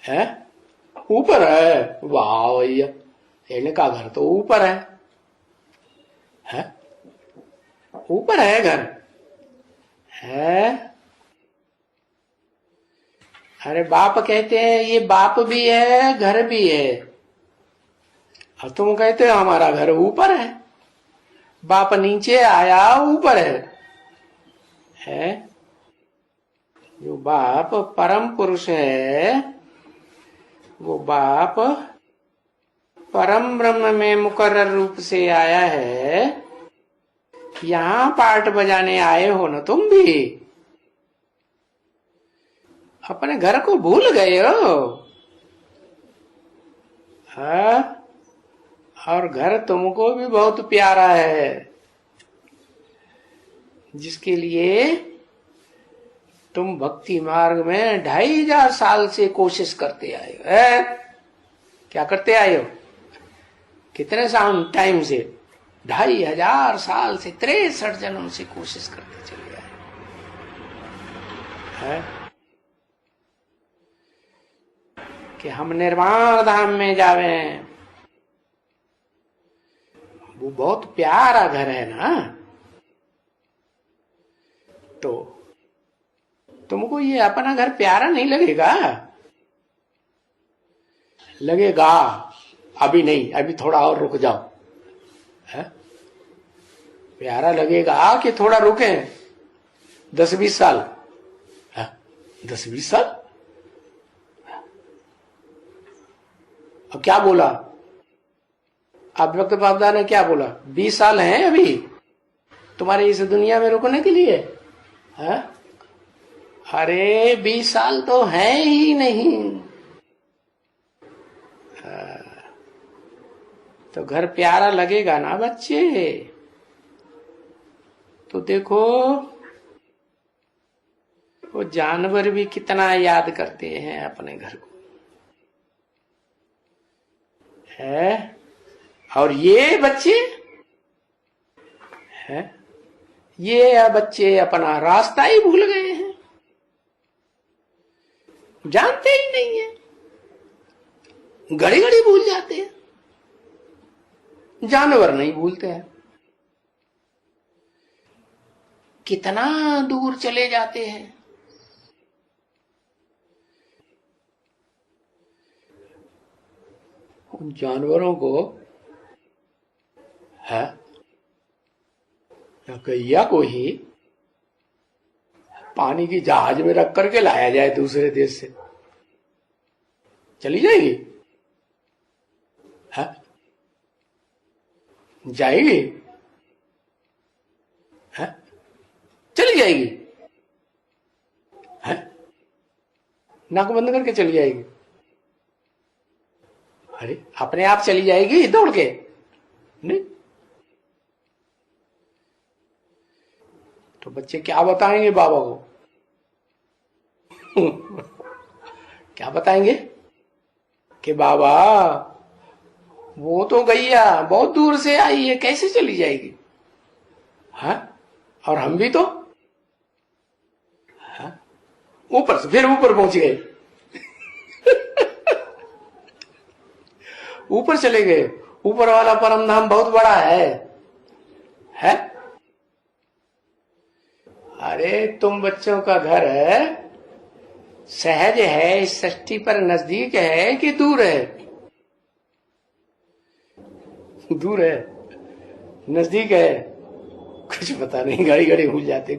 है? ऊपर है? वाह भैया, इनका घर तो ऊपर है। है? ऊपर है घर? है? अरे बाप कहते हैं ये बाप भी है घर भी है, और तुम कहते हो हमारा घर ऊपर है। बाप नीचे आया ऊपर है? जो बाप परम पुरुष है, वो बाप परम ब्रह्म में मुकर्रर रूप से आया है। यहां पार्ट बजाने आए हो ना तुम भी? अपने घर को भूल गए हो? हाँ? और घर तुमको भी बहुत प्यारा है, जिसके लिए तुम भक्ति मार्ग में 2500 साल से कोशिश करते आए हो। क्या करते आए हो? कितने साल टाइम से? 2500 साल से, 63 जन्म से कोशिश करते चले आए हैं कि हम निर्वाण धाम में जावे। वो बहुत प्यारा घर है ना, तो तुमको ये अपना घर प्यारा नहीं लगेगा? लगेगा। अभी नहीं, अभी थोड़ा और रुक जाओ। है? प्यारा लगेगा कि थोड़ा रुके? 10-20 साल? 10-20 साल? अब क्या बोला? अब वक्त बाबदा ने क्या बोला? 20 साल हैं अभी तुम्हारे इस दुनिया में रुकने के लिए। है? अरे 20 साल तो है ही नहीं। तो घर प्यारा लगेगा ना बच्चे? तो देखो, वो जानवर भी कितना याद करते हैं अपने घर को। है? और ये बच्चे है, ये बच्चे अपना रास्ता ही भूल गए हैं, जानते ही नहीं है, घड़ी घड़ी भूल जाते हैं। जानवर नहीं भूलते हैं, कितना दूर चले जाते हैं। उन जानवरों को है गैया को ही पानी की जहाज में रख करके लाया जाए दूसरे देश से, चली जाएगी? है? जाएगी? है? चली जाएगी? है? नाक बंद करके चली जाएगी? अरे अपने आप चली जाएगी दौड़ के? नहीं। तो बच्चे क्या बताएंगे बाबा को? क्या बताएंगे कि बाबा वो तो गैया बहुत दूर से आई है, कैसे चली जाएगी? हाँ? और हम भी तो ऊपर से फिर ऊपर पहुंच गए। ऊपर चले गए। ऊपर वाला परम धाम बहुत बड़ा है? अरे तुम बच्चों का घर है सहज है, इस सृष्टि पर नजदीक है कि दूर है? दूर है, नजदीक है कुछ पता नहीं, घड़ी घड़ी भूल जाते।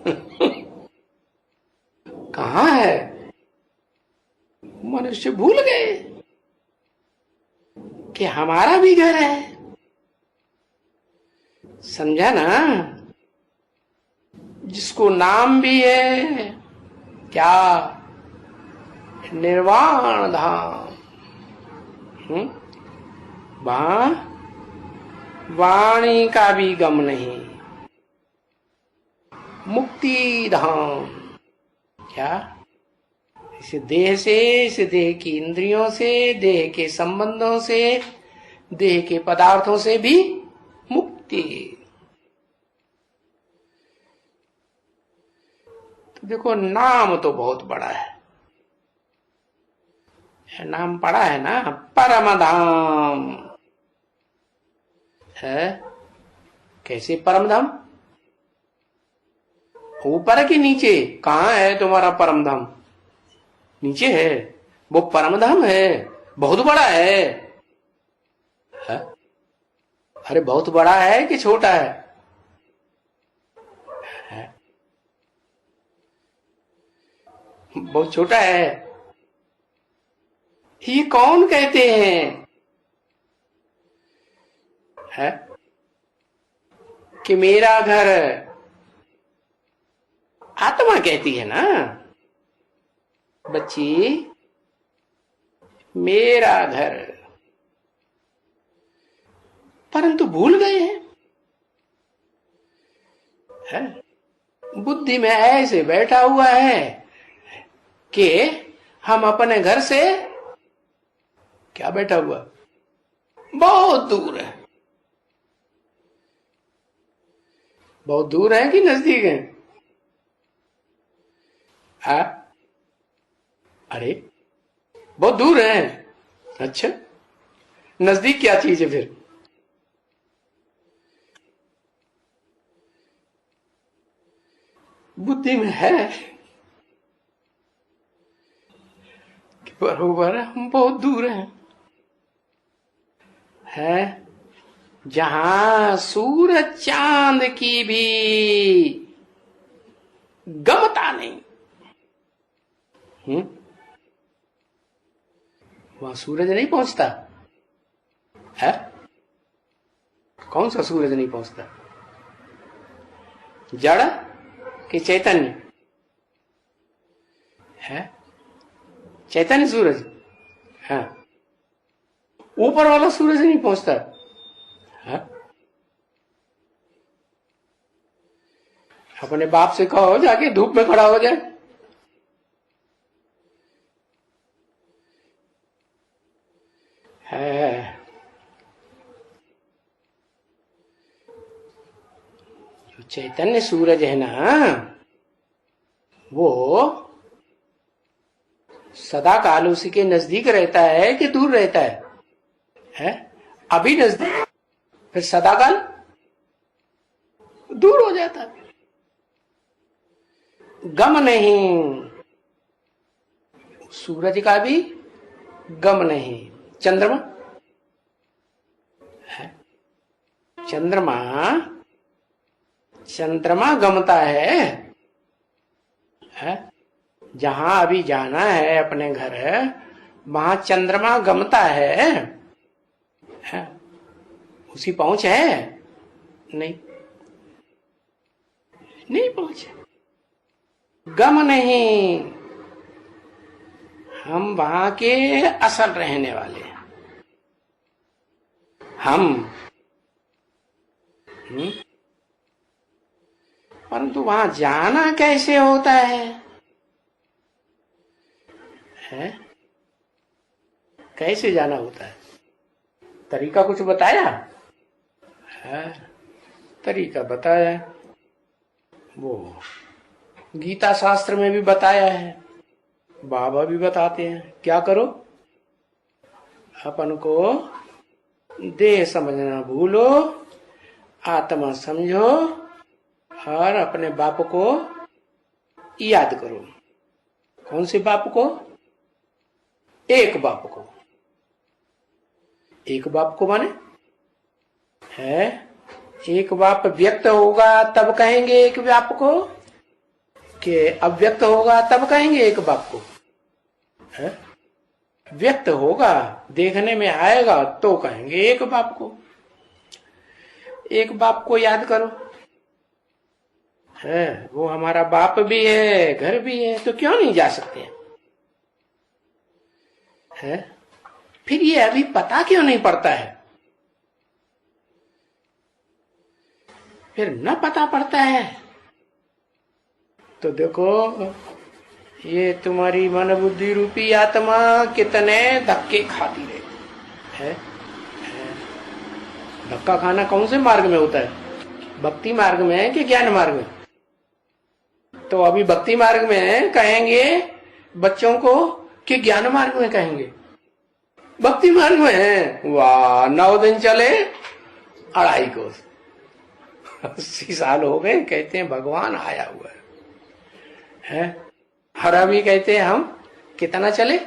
कहां है? मनुष्य भूल गए कि हमारा भी घर है। समझा ना? जिसको नाम भी है, क्या? निर्वाण धाम। वहां वाणी का भी गम नहीं, मुक्ति धाम। क्या? इस देह से, इस देह की इंद्रियों से, देह के संबंधों से, देह के पदार्थों से भी मुक्ति। तो देखो, नाम तो बहुत बड़ा है। नाम पड़ा है ना, परम धाम है। कैसे परम धाम? ऊपर कि नीचे? कहां है तुम्हारा परम धाम? नीचे है। वो परम धाम है, बहुत बड़ा है। अरे बहुत बड़ा है कि छोटा है? बहुत छोटा है। ये कौन कहते हैं? है कि मेरा घर? आत्मा कहती है ना बच्ची, मेरा घर। परंतु भूल गए हैं। है? बुद्धि में ऐसे बैठा हुआ है कि हम अपने घर से क्या बैठा हुआ, बहुत दूर है। बहुत दूर है कि नजदीक है? अरे बहुत दूर है। अच्छा, नजदीक क्या चीज है फिर? बुद्धि में है कि बरोबर हम बहुत दूर हैं। है जहां सूरज चांद की भी गमता नहीं। वहां सूरज नहीं पहुंचता है। कौन सा सूरज नहीं पहुंचता? जड़ कि चैतन्य? है चैतन्य सूरज। हाँ, ऊपर वाला सूरज नहीं पहुंचता है। अपने बाप से कहो जाके धूप में खड़ा हो जाए। है जो चैतन्य सूरज है ना, वो सदा काल उसी के नजदीक रहता है कि दूर रहता है? अभी नजदीक, फिर सदा काल दूर हो जाता है। गम नहीं, सूरज का भी गम नहीं। चंद्रमा है, चंद्रमा गमता है। जहां अभी जाना है अपने घर, वहां चंद्रमा गमता है। उसी पहुंच है? नहीं, नहीं पहुंच। गम नहीं, हम वहां के असल रहने वाले हैं। हम परंतु वहां जाना कैसे होता है? कैसे जाना होता है? तरीका कुछ बताया है? तरीका बताया, वो गीता शास्त्र में भी बताया है, बाबा भी बताते हैं। क्या करो? अपन को देह समझना भूलो, आत्मा समझो और अपने बाप को याद करो। कौन से बाप को? एक बाप को। एक बाप को माने है, एक बाप व्यक्त होगा तब कहेंगे एक बाप को, कि अव्यक्त होगा तब कहेंगे एक बाप को? है? व्यक्त होगा, देखने में आएगा तो कहेंगे एक बाप को। एक बाप को याद करो। है, वो हमारा बाप भी है, घर भी है, तो क्यों नहीं जा सकते है? फिर ये अभी पता क्यों नहीं पड़ता है? फिर न पता पड़ता है तो देखो, ये तुम्हारी मन बुद्धि रूपी आत्मा कितने धक्के खाती रहे है? धक्का खाना कौन से मार्ग में होता है? भक्ति मार्ग में है कि ज्ञान मार्ग में? तो अभी भक्ति मार्ग में कहेंगे बच्चों को कि ज्ञान मार्ग में कहेंगे? भक्ति मार्ग में है। वाह, 9 दिन चले 2.5 कोस, 80 साल हो गए, कहते हैं भगवान आया हुआ है? हर अभी कहते हैं हम कितना चले?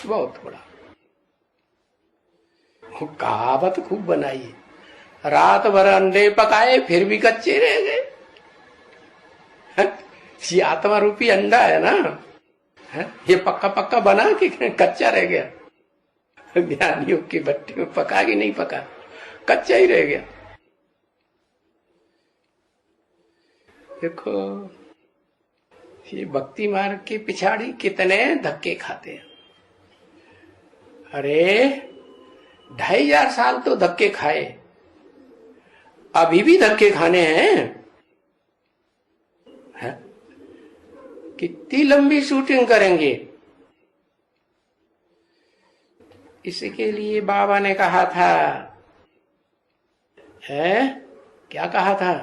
बहुत थोड़ा। कहावत खूब बनाई है, रात भर अंडे पकाए फिर भी कच्चे रह गए। ये आत्मा रूपी अंडा है ना, ये पक्का पक्का बना कि कच्चा रह गया? ज्ञानियों की भट्टी में पका कि नहीं पका, कच्चा ही रह गया। देखो, ये भक्ति मार्ग के पिछाड़ी कितने धक्के खाते हैं। अरे 2500 साल तो धक्के खाए, अभी भी धक्के खाने हैं? कितनी लंबी शूटिंग करेंगे? इसके लिए बाबा ने कहा था, क्या कहा था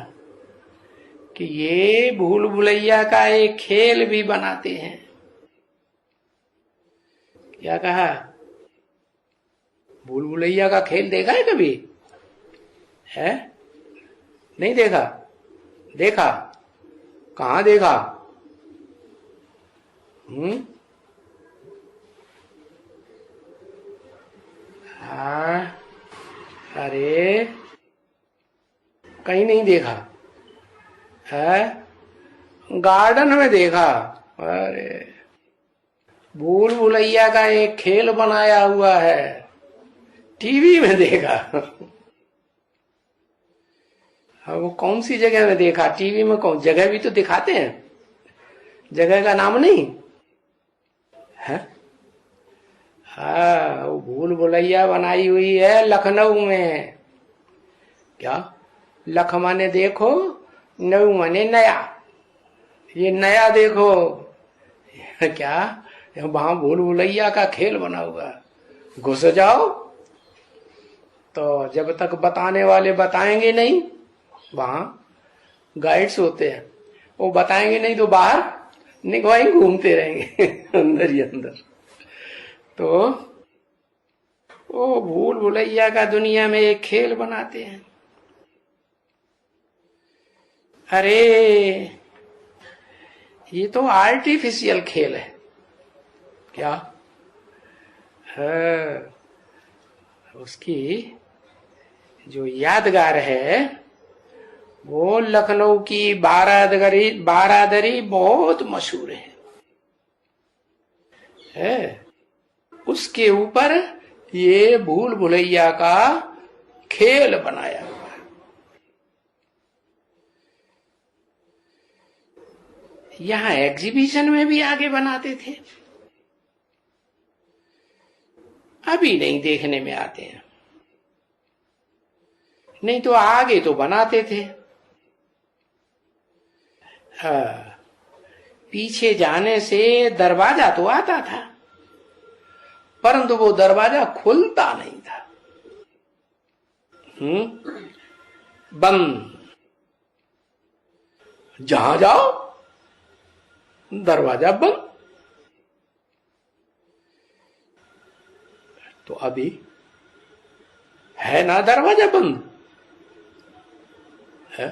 कि ये भूल भुलैया का एक खेल भी बनाते हैं। क्या कहा? भूल भुलैया का खेल देखा है कभी? है? नहीं देखा? देखा? कहां देखा? हाँ, अरे कहीं नहीं देखा है? गार्डन में देखा। अरे भूल भुलैया का एक खेल बनाया हुआ है, टीवी में देखा। वो कौन सी जगह में देखा? टीवी में कौन जगह भी तो दिखाते हैं, जगह का नाम नहीं है? हाँ, वो भूल भुलैया बनाई हुई है लखनऊ में। क्या? लख माने देखो, नऊ माने नया, ये नया देखो। क्या? वहां भूल भुलैया का खेल बना हुआ, घुस जाओ तो जब तक बताने वाले बताएंगे नहीं, वहां गाइड्स होते हैं, वो बताएंगे नहीं तो बाहर निकवाई घूमते रहेंगे अंदर ही अंदर। तो वो भूल भुलैया का दुनिया में एक खेल बनाते हैं। अरे ये तो आर्टिफिशियल खेल है। क्या है? उसकी जो यादगार है वो लखनऊ की बारादरी बहुत मशहूर है? उसके ऊपर ये भूल भुलैया का खेल बनाया हुआ है। यहां एग्जीबिशन में भी आगे बनाते थे, अभी नहीं देखने में आते हैं, नहीं तो आगे तो बनाते थे। पीछे जाने से दरवाजा तो आता था, परंतु वो दरवाजा खुलता नहीं था। बंद, जहां जाओ दरवाजा बंद। तो अभी है ना दरवाजा बंद है?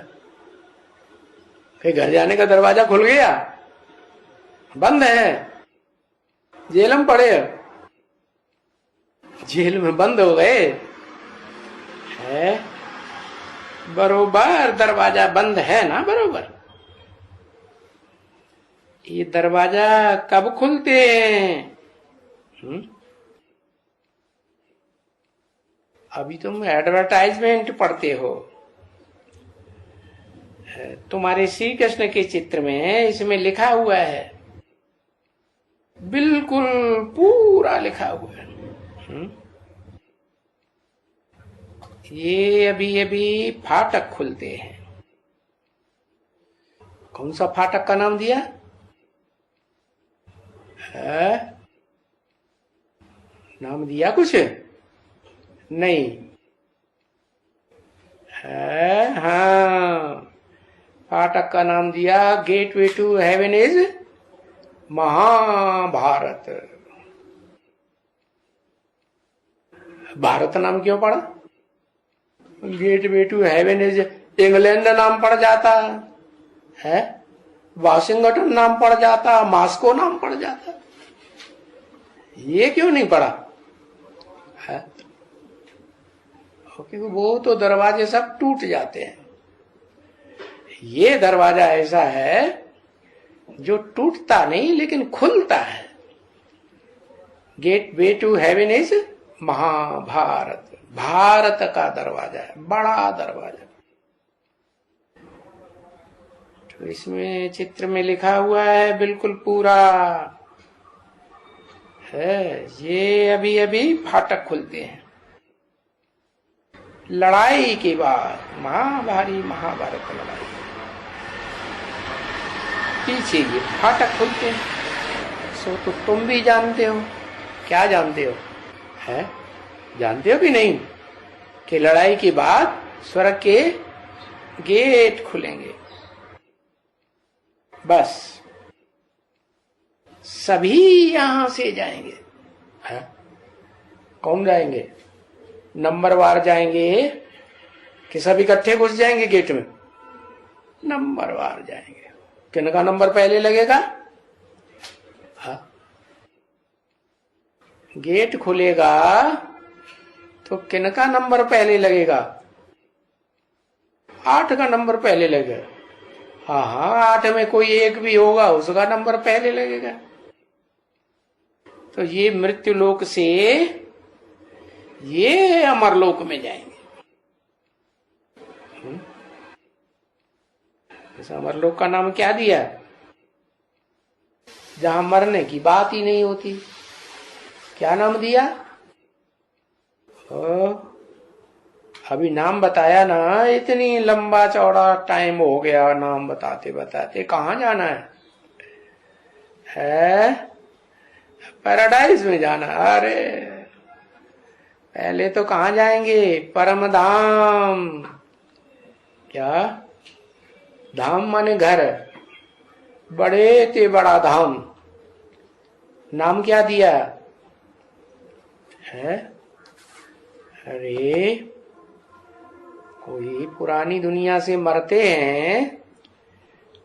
कहीं घर जाने का दरवाजा खुल गया? बंद है, जेल में पड़े, जेल में बंद हो गए है? बरोबर दरवाजा बंद है ना, बरोबर। ये दरवाजा कब खुलते हैं? अभी तुम एडवर्टाइजमेंट पढ़ते हो तुम्हारे श्री कृष्ण के चित्र में इसमें लिखा हुआ है, बिल्कुल पूरा लिखा हुआ है। ये अभी अभी फाटक खुलते हैं। कौन सा फाटक का नाम दिया है? नाम दिया कुछ नहीं है? हाँ, फाटक का नाम दिया gateway to heaven is Mahabharat. Bharat नाम क्यों पड़ा? Gateway to heaven is England नाम पड़ जाता है, वाशिंगटन नाम पड़ जाता, मॉस्को नाम पड़ जाता, ये क्यों नहीं पड़ा है? क्योंकि वो तो दरवाजे सब टूट जाते हैं। ये दरवाजा ऐसा है जो टूटता नहीं लेकिन खुलता है। Gate way to heaven is Mahabharat, Bharat का दरवाजा है, बड़ा दरवाजा। तो इसमें चित्र में लिखा हुआ है बिल्कुल पूरा है। ये अभी अभी फाटक खुलते हैं। लड़ाई के बाद, महाभारी महाभारत लड़ाई, पीछे ये फाटक खुलते हैं। सो तो तुम भी जानते हो। क्या जानते हो है? जानते हो कि नहीं कि लड़ाई के बाद स्वर्ग के गेट खुलेंगे। बस सभी यहां से जाएंगे। है? कौन जाएंगे? नंबरवार जाएंगे कि सब इकट्ठे घुस जाएंगे गेट में? नंबरवार जाएंगे। किनका नंबर पहले लगेगा? हाँ, गेट खुलेगा तो किनका नंबर पहले लगेगा? 8 का नंबर पहले लगेगा। हाँ हाँ, 8 में कोई एक भी होगा, उसका नंबर पहले लगेगा। तो ये मृत्यु लोक से ये अमरलोक में जाएंगे। इस अमरलोक का नाम क्या दिया? जहां मरने की बात ही नहीं होती। क्या नाम दिया? अभी नाम बताया ना, इतनी लंबा चौड़ा टाइम हो गया नाम बताते बताते। कहाँ जाना है? पैराडाइज में जाना। अरे पहले तो कहाँ जाएंगे? परम धाम। क्या धाम माने घर, बड़े ते बड़ा धाम। नाम क्या दिया है? अरे कोई पुरानी दुनिया से मरते हैं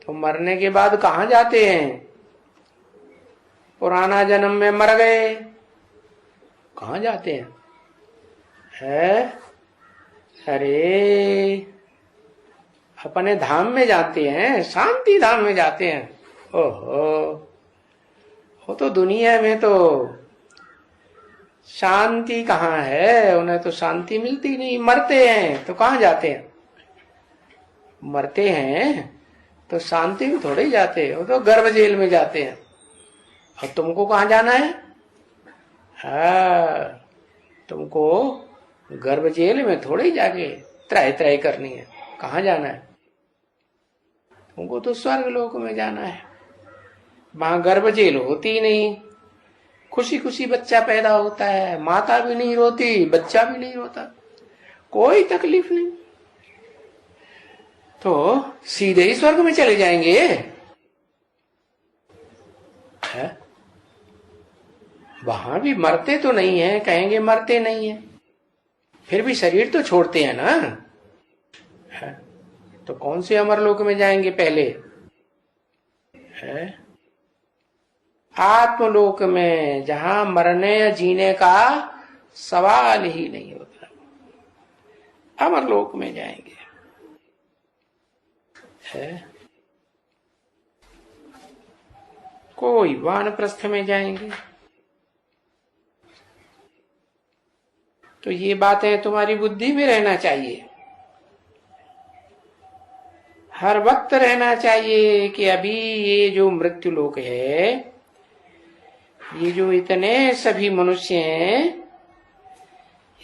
तो मरने के बाद कहाँ जाते हैं? पुराना जन्म में मर गए, कहाँ जाते हैं? है? अरे अपने धाम में जाते हैं, शांति धाम में जाते हैं। ओहो, वो तो दुनिया में तो शांति कहाँ है? उन्हें तो शांति मिलती नहीं। मरते हैं तो कहाँ जाते हैं? मरते हैं तो शांति में थोड़े ही जाते हैं, वो तो गर्भ जेल में जाते हैं। और तुमको कहाँ जाना है? हाँ, तुमको गर्भ जेल में थोड़े ही जाके त्राही त्राही करनी है। कहाँ जाना है? तुमको तो स्वर्ग लोक में जाना है। वहां गर्भ जेल होती ही नहीं, खुशी खुशी बच्चा पैदा होता है, माता भी नहीं रोती, बच्चा भी नहीं रोता, कोई तकलीफ नहीं। तो सीधे ही स्वर्ग में चले जाएंगे। है? वहां भी मरते तो नहीं है, कहेंगे मरते नहीं है, फिर भी शरीर तो छोड़ते हैं ना। है? तो कौन से अमरलोक में जाएंगे पहले? है? आत्मलोक में, जहां मरने या जीने का सवाल ही नहीं होता, अमरलोक में जाएंगे। है? कोई वानप्रस्थ में जाएंगे। तो ये बातें तुम्हारी बुद्धि में रहना चाहिए। हर वक्त रहना चाहिए कि अभी ये जो मृत्यु लोक है, ये जो इतने सभी मनुष्य हैं,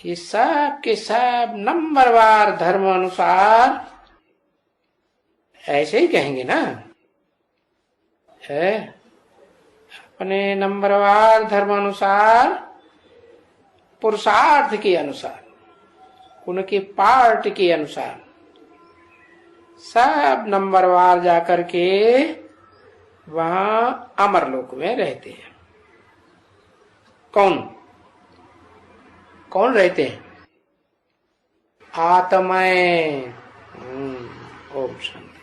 ये सब के सब नंबरवार धर्म अनुसार ऐसे ही कहेंगे ना, है अपने नंबरवार धर्म अनुसार, पुरुषार्थ के अनुसार, उनके पार्ट के अनुसार सब नंबरवार जाकर के वहां अमरलोक में रहते हैं। कौन कौन रहते हैं? आत्माएं। ओम शांति।